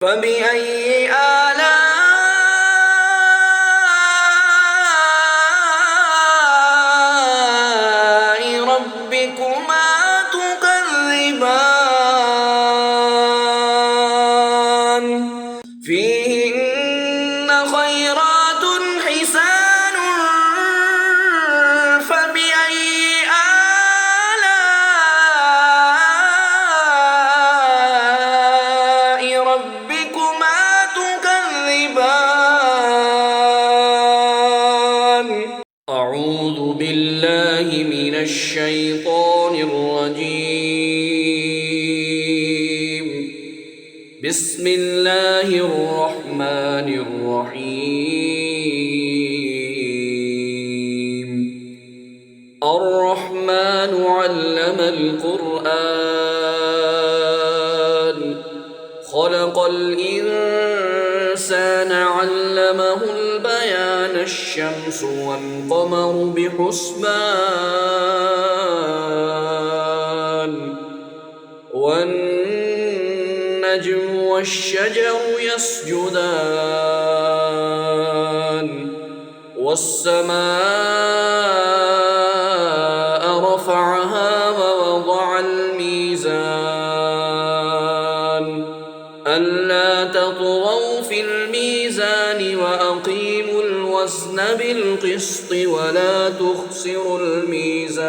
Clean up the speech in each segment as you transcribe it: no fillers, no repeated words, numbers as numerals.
فبأي آلاء ربكما تكذبان فيهن خيرات حسان فبأي آلاء ربكما تكذبان أعوذ بالله من الشيطان الرجيم بسم الله الرحمن الرحيم الرحمن علم القرآن خلق الإنسان علمه البيان الشمس والقمر بحسبان والنجم والشجر يسجدان والسماء رفعها ووضع الميزان ألا تطغوا في الميزان وأقيموا الوزن بالقسط ولا تخسروا الميزان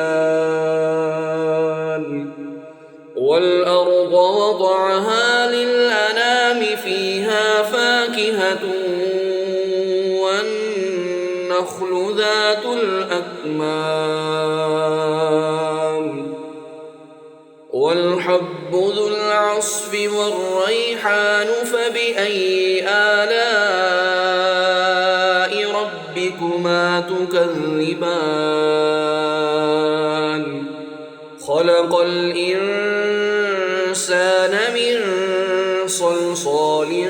والأرض وضعها للأنام فيها فاكهة والنخل ذات الأكمام والحب ذو العصف والريحان فبأي آلاء ربكما تكذبان خلق الإنسان من صلصال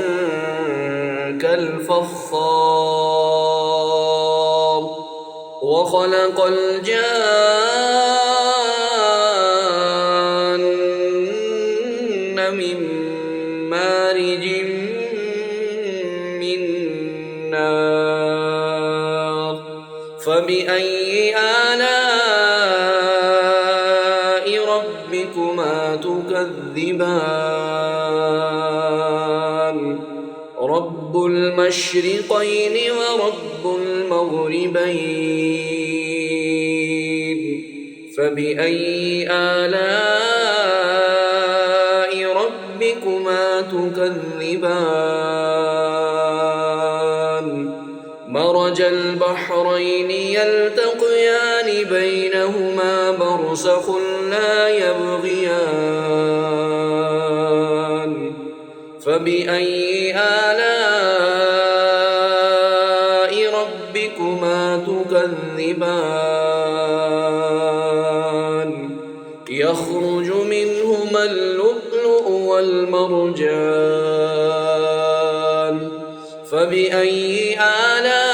كالفخار وخلق الجان من مارج من نار فبأي آلاء ربكما تكذبان رب المشرقين ورب المغربين فبأي آلاء ربكما تكذبان مرج البحرين يلتقيان بينهما برزخ لا يبغيان فبأي آلاء ربكما تكذبان يخرج منهما اللؤلؤ والمرجان فبأي آلاء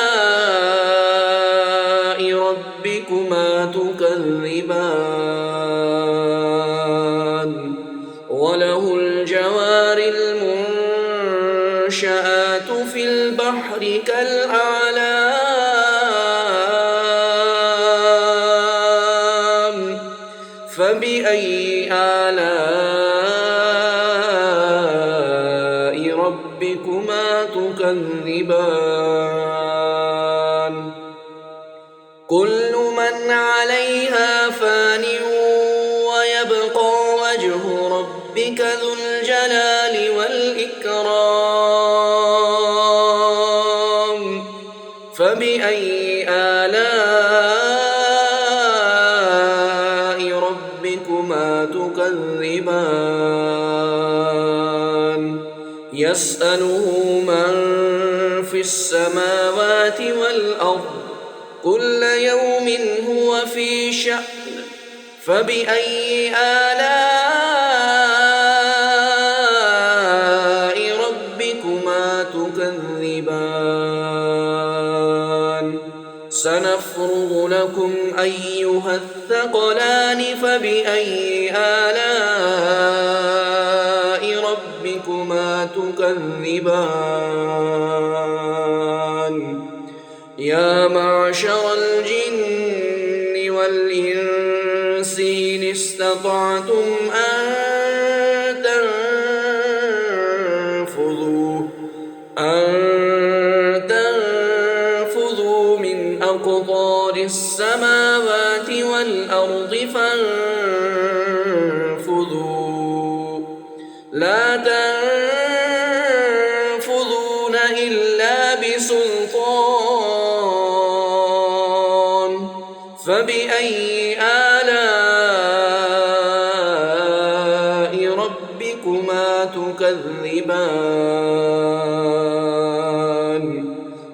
ربكما تكذبان وله الجوار المنشآت في البحر كالأعلام فبأي آلاء ربكما تكذبان كل من عليها فان ويبقى وجه ربك ذو الجلال والإكرام فبأي آلاء ربكما تكذبان يسأله من في السماوات والأرض كل يوم هو في شأن فبأي آلاء ربكما تكذبان سنفرغ لكم أيها الثقلان فبأي آلاء ربكما تكذبان تكذبان يا معشر الجن والإنس إن استطعتم أن تنفذوا من أقطار السماوات والأرض فانفذوا لا تنفذون إلا بسلطان فبأي آلاء ربكما تكذبان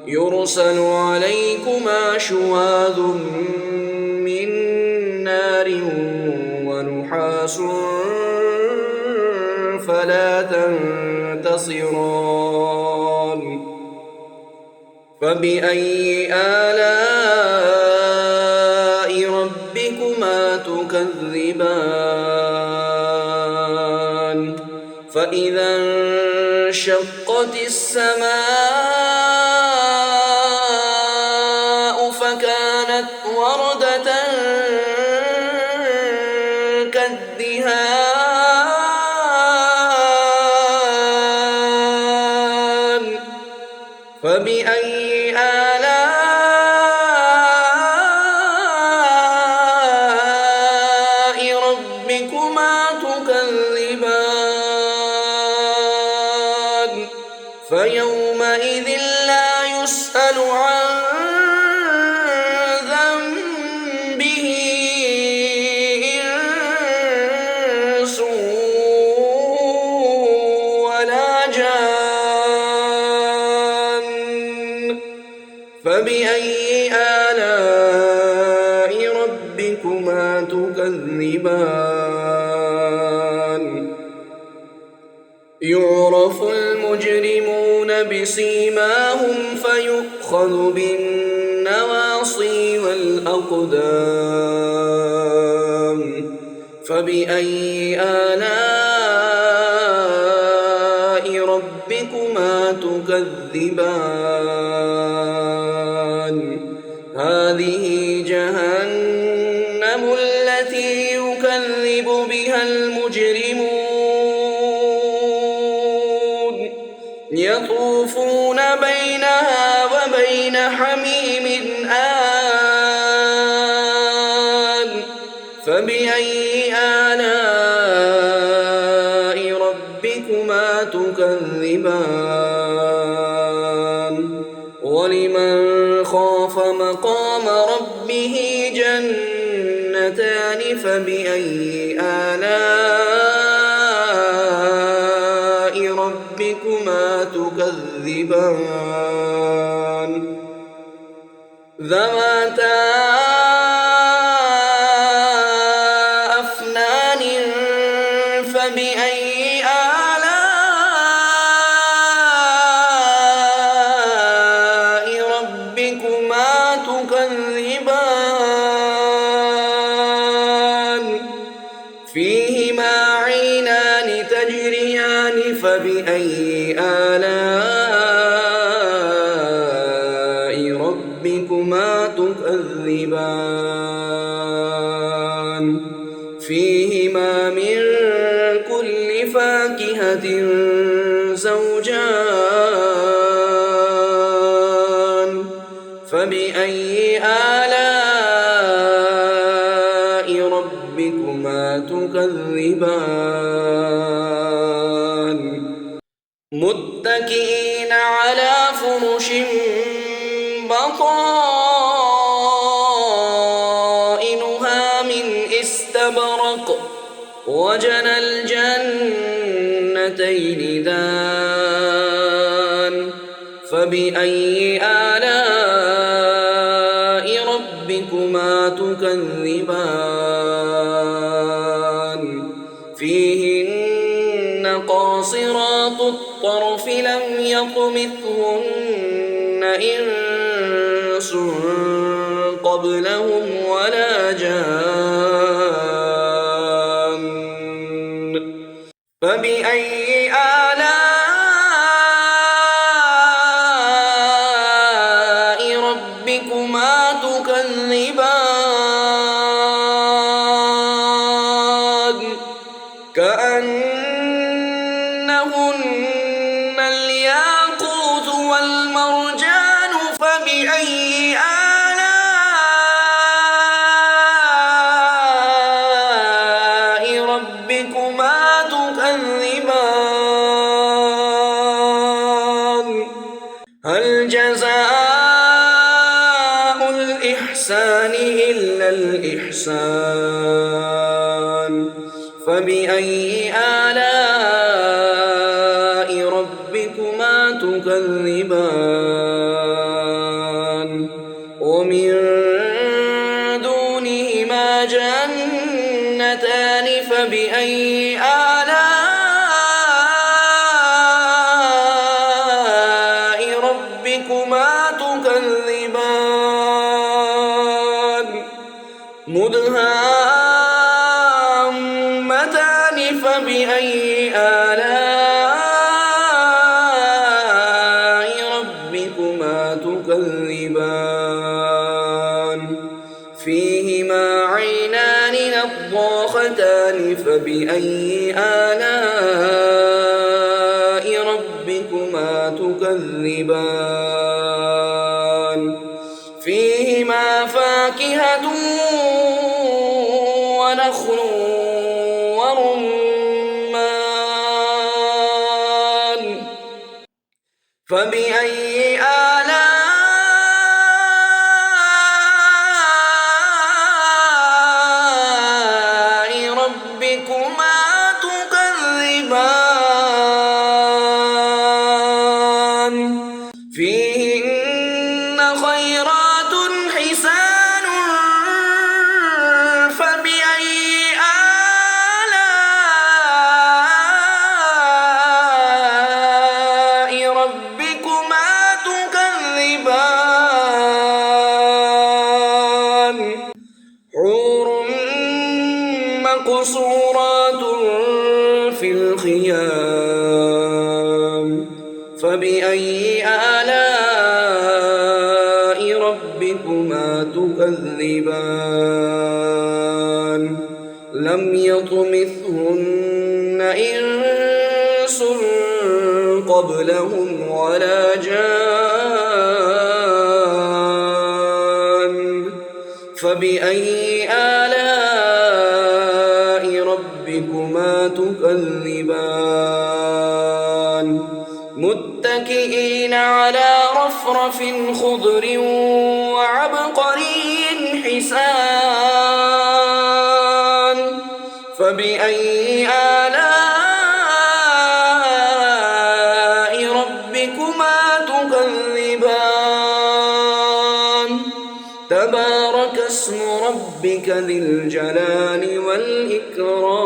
يرسل عليكما شواظ من نار ونحاس فلا تنتصران فبأي آلاء ربكما تكذبان فإذا انشقت السماء فكانت وردة كالدهان فبأي آلاء ربكما تكذبان فيومئذ لا يسأل عن ذنبه إنس ولا جان فبأي آلاء ربكما تكذبان يعرف المجرمون بسيماهم فيؤخذ بالنواصي والأقدام فبأي آلاء ربكما تكذبان هذه جهنم التي يكذب بها المجرمون يطوفون بينها وبين حميم آن فبأي آلاء ربكما تكذبان ولمن خاف مقام ربه جنتان فبأي آلاء ربكما تكذبان ذواتا أفنان فبأي آلاء ربكما تكذبان فيهما عينان تجريان فبأي آلاء ربكما تكذبان فيهما من كل فاكهة زوجان فبأي آلاء ربكما تكذبان متكئين على فرش بطائنها من استبرق وجنى الجنتين دان فبأي آلاء ربكما تكذبان فيهن قاصرات الطرف لم يطمثهن إنس قبلهم ولا جان فبأي آلاء الإحسان إلا الإحسان فبأي آلاء ربكما تكذبان ومن دونهما جنتان فبأي آلاء ربكما تكذبان مدهامتان فبأي آلاء ربكما تكذبان فيهما عينان نضاختان فبأي آلاء ربكما تكذبان فيهما فاكهة ونخل ورمان فبأي آلاء ربكما تكذبان فيهن خيرات حسان فبأي آلاء ربكما تكذبان حور مقصورات في الخيام فبأي آلاء ربكما تكذبان لم يطمثهن إنس قبلهم ولا جان فبأي آلاء ربكما تكذبان متكئين على رفرف خضر وعبقري حسان فبأي آلاء ربكما تكذبان تبارك اسم ربك ذي الجلال والإكرام